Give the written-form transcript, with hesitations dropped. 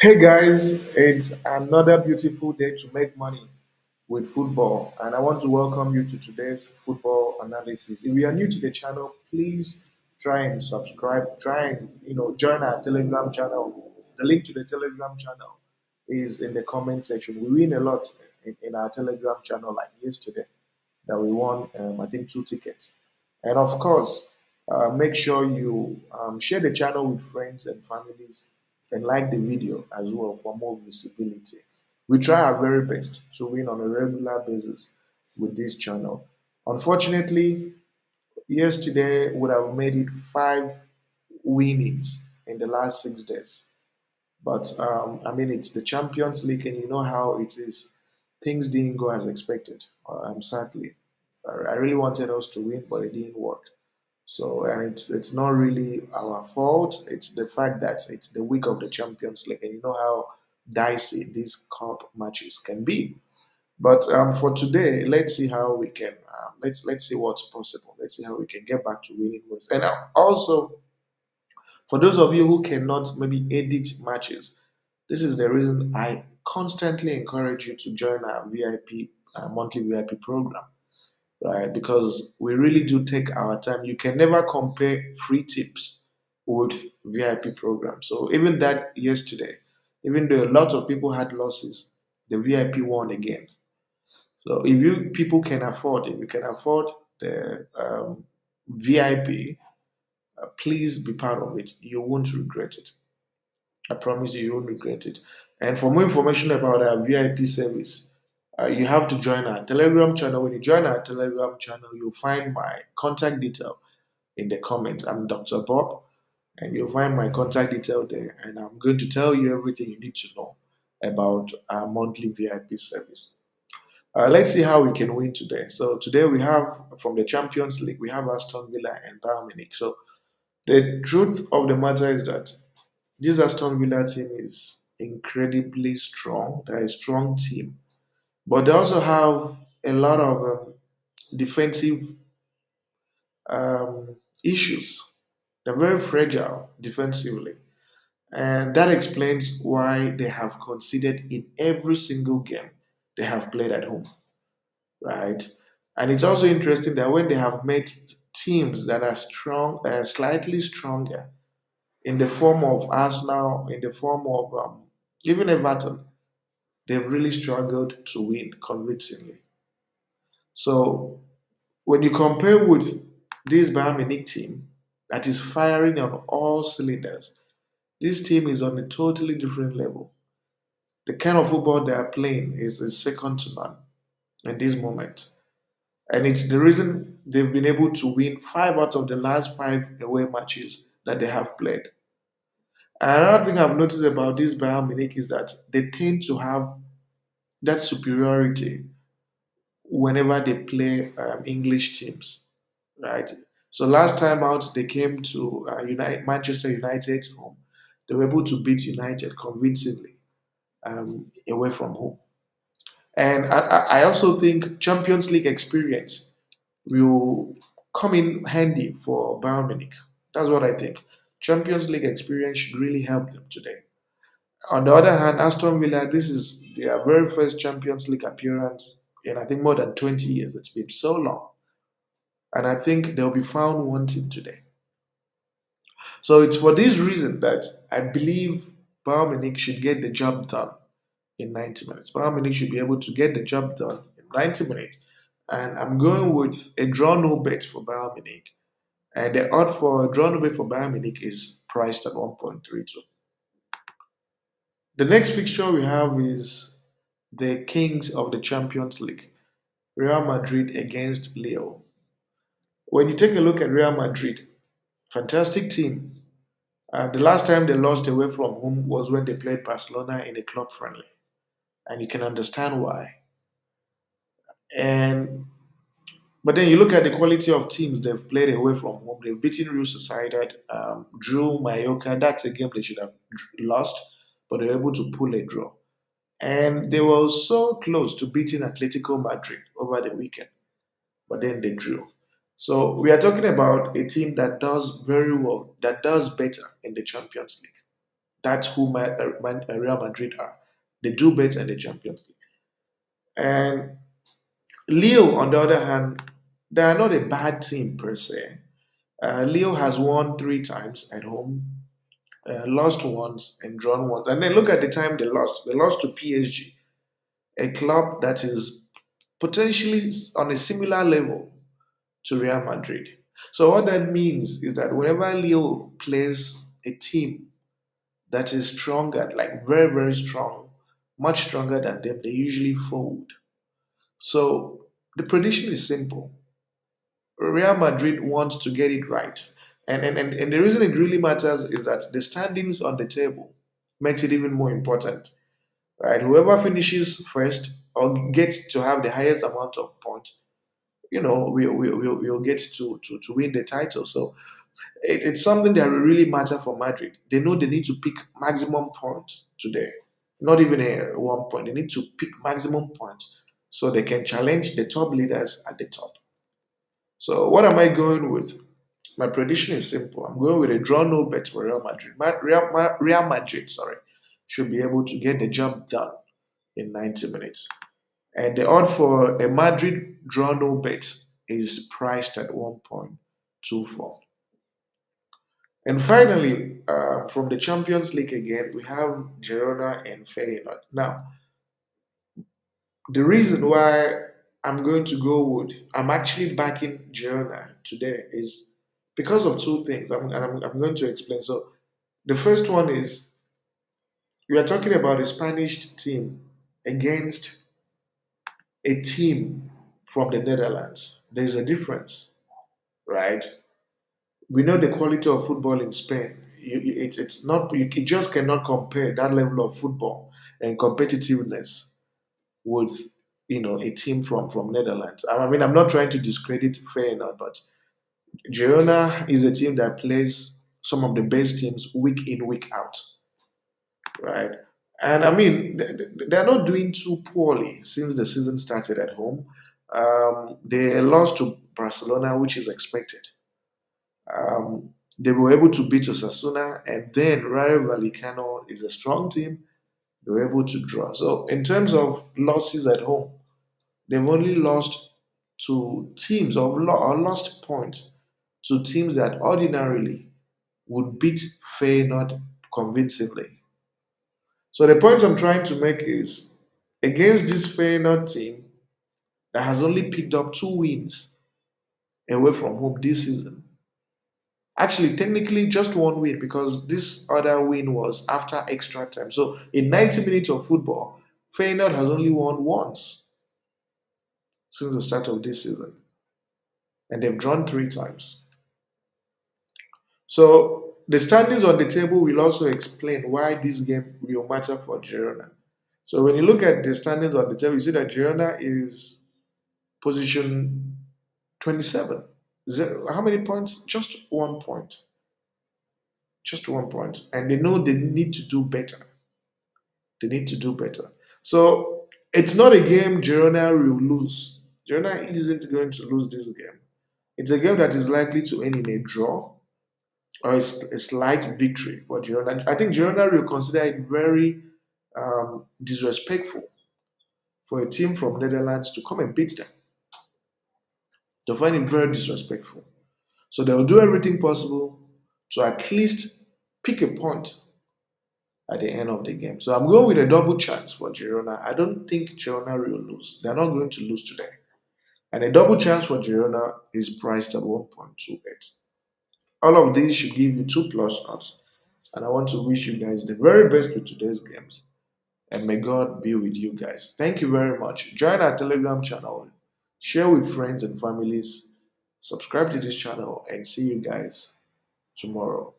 Hey guys, it's another beautiful day to make money with football, and I want to welcome you to today's football analysis. If you are new to the channel, please try and subscribe. Try and join our Telegram channel. The link to the Telegram channel is in the comment section. We win a lot in our Telegram channel, like yesterday, that we won. I think 2 tickets, and of course, make sure you share the channel with friends and families and like the video as well for more visibility. We try our very best to win on a regular basis with this channel. Unfortunately, yesterday would have made it 5 winnings in the last 6 days. But I mean, it's the Champions League, and you know how it is. Things didn't go as expected, sadly. I really wanted us to win, but it didn't work. So, and it's not really our fault. It's the fact that it's the week of the Champions League, and you know how dicey these cup matches can be. But for today, let's see how we can. Let's see what's possible. Let's see how we can get back to winning ways. And also, for those of you who cannot maybe edit matches, this is the reason I constantly encourage you to join our VIP monthly VIP program, right? Because we really do take our time. You can never compare free tips with VIP programs. So even that yesterday, even though a lot of people had losses, the VIP won again. So if you people can afford, if you can afford the VIP, please be part of it. You won't regret it. I promise you, you won't regret it. And for more information about our VIP service, you have to join our Telegram channel. When you join our Telegram channel, you'll find my contact detail in the comments. I'm Dr. Bob, and you'll find my contact detail there. And I'm going to tell you everything you need to know about our monthly VIP service. Let's see how we can win today. So today we have from the Champions League, we have Aston Villa and Bayern Munich. So the truth of the matter is that this Aston Villa team is incredibly strong. They're a strong team, but they also have a lot of defensive issues. They're very fragile defensively, and that explains why they have conceded in every single game they have played at home, right? And it's also interesting that when they have met teams that are strong, slightly stronger, in the form of Arsenal, in the form of even Everton, they really struggled to win convincingly. So when you compare with this Bayern Munich team that is firing on all cylinders, this team is on a totally different level. The kind of football they are playing is second to none in this moment. And it's the reason they've been able to win 5 out of the last 5 away matches that they have played. Another thing I've noticed about this Bayern Munich is that they tend to have that superiority whenever they play English teams, right? So last time out, they came to Manchester United's home. They were able to beat United convincingly away from home. And I also think Champions League experience will come in handy for Bayern Munich. That's what I think. Champions League experience should really help them today. On the other hand, Aston Villa, this is their very first Champions League appearance in I think more than 20 years. It's been so long. And I think they'll be found wanting today. So it's for this reason that I believe Bayern Munich should get the job done in 90 minutes. Bayern Munich should be able to get the job done in 90 minutes. And I'm going with a draw no bet for Bayern Munich. And the odd for a draw no bet for Bayern Munich is priced at 1.32. The next fixture we have is the kings of the Champions League, Real Madrid against Leo. When you take a look at Real Madrid, fantastic team. The last time they lost away from home was when they played Barcelona in a club friendly, and you can understand why. And but then you look at the quality of teams they've played away from home. They've beaten Real Sociedad, drew Mallorca. That's a game they should have lost, but they were able to pull a draw. And they were so close to beating Atletico Madrid over the weekend, but then they drew. So we are talking about a team that does very well, that does better in the Champions League. That's who Real Madrid are. They do better in the Champions League. And Leo, on the other hand, they are not a bad team per se. Leo has won three times at home, lost once, and drawn once. And then look at the time they lost. They lost to PSG, a club that is potentially on a similar level to Real Madrid. So what that means is that whenever Leo plays a team that is stronger, like very, very strong, much stronger than them, they usually fold. So the prediction is simple. Real Madrid wants to get it right. And the reason it really matters is that the standings on the table makes it even more important. Right? Whoever finishes first or gets to have the highest amount of points, we'll get to win the title. So it's something that will really matter for Madrid. They know they need to pick maximum points today, not even a 1 point. They need to pick maximum points so they can challenge the top leaders at the top. So what am I going with? My prediction is simple. I'm going with a draw no bet for Real Madrid. Real Madrid, sorry, should be able to get the job done in 90 minutes. And the odd for a Madrid draw no bet is priced at 1.24. And finally, from the Champions League again, we have Girona and Feyenoord. Now, the reason why I'm actually backing Girona today is because of two things. I'm going to explain. So, the first one is we are talking about a Spanish team against a team from the Netherlands. There's a difference, right? We know the quality of football in Spain. It's not you just cannot compare that level of football and competitiveness with a team from Netherlands. I mean, I'm not trying to discredit Feyenoord, but Girona is a team that plays some of the best teams week in week out, right? And I mean, they're not doing too poorly since the season started at home. They lost to Barcelona, which is expected. They were able to beat Osasuna, and then Rayo Vallecano is a strong team. They were able to draw. So, in terms of losses at home, they've only lost to teams or lost points to teams that ordinarily would beat Feyenoord convincingly. So, the point I'm trying to make is against this Feyenoord team that has only picked up two wins away from home this season. Actually, technically, just one win because this other win was after extra time. So, in 90 minutes of football, Feyenoord has only won once since the start of this season, and they've drawn three times. So, the standings on the table will also explain why this game will matter for Girona. So, when you look at the standings on the table, you see that Girona is position 27. How many points? Just 1 point. Just 1 point. And they know they need to do better. They need to do better. So it's not a game Girona will lose. Girona isn't going to lose this game. It's a game that is likely to end in a draw or a slight victory for Girona. I think Girona will consider it very disrespectful for a team from Netherlands to come and beat them. They'll find it very disrespectful. So they'll do everything possible to at least pick a point at the end of the game. So I'm going with a double chance for Girona. I don't think Girona will lose. They're not going to lose today. And a double chance for Girona is priced at 1.28. All of these should give you 2+ odds. And I want to wish you guys the very best with today's games. And may God be with you guys. Thank you very much. Join our Telegram channel. Share with friends and families. Subscribe to this channel and see you guys tomorrow.